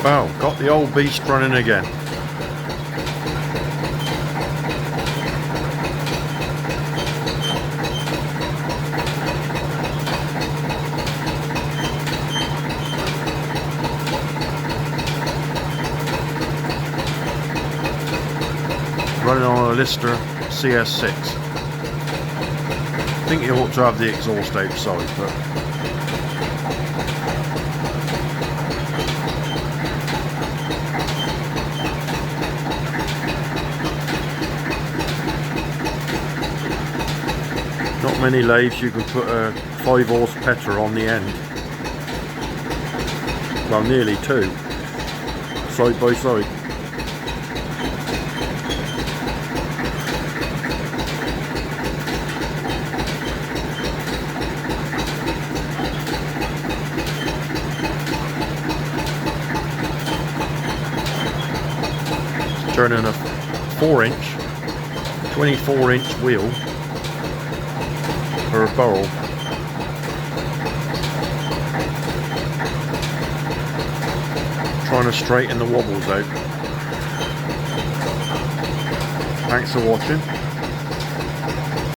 Well, got the old beast running again. Running on a Lister CS6. I think it ought to have the exhaust outside, but not many lathes you can put a 5 horse petter on the end. Well, nearly 2, side by side. Turning a 4-inch, 24-inch wheel for a barrel. Trying to straighten the wobbles out. Thanks for watching.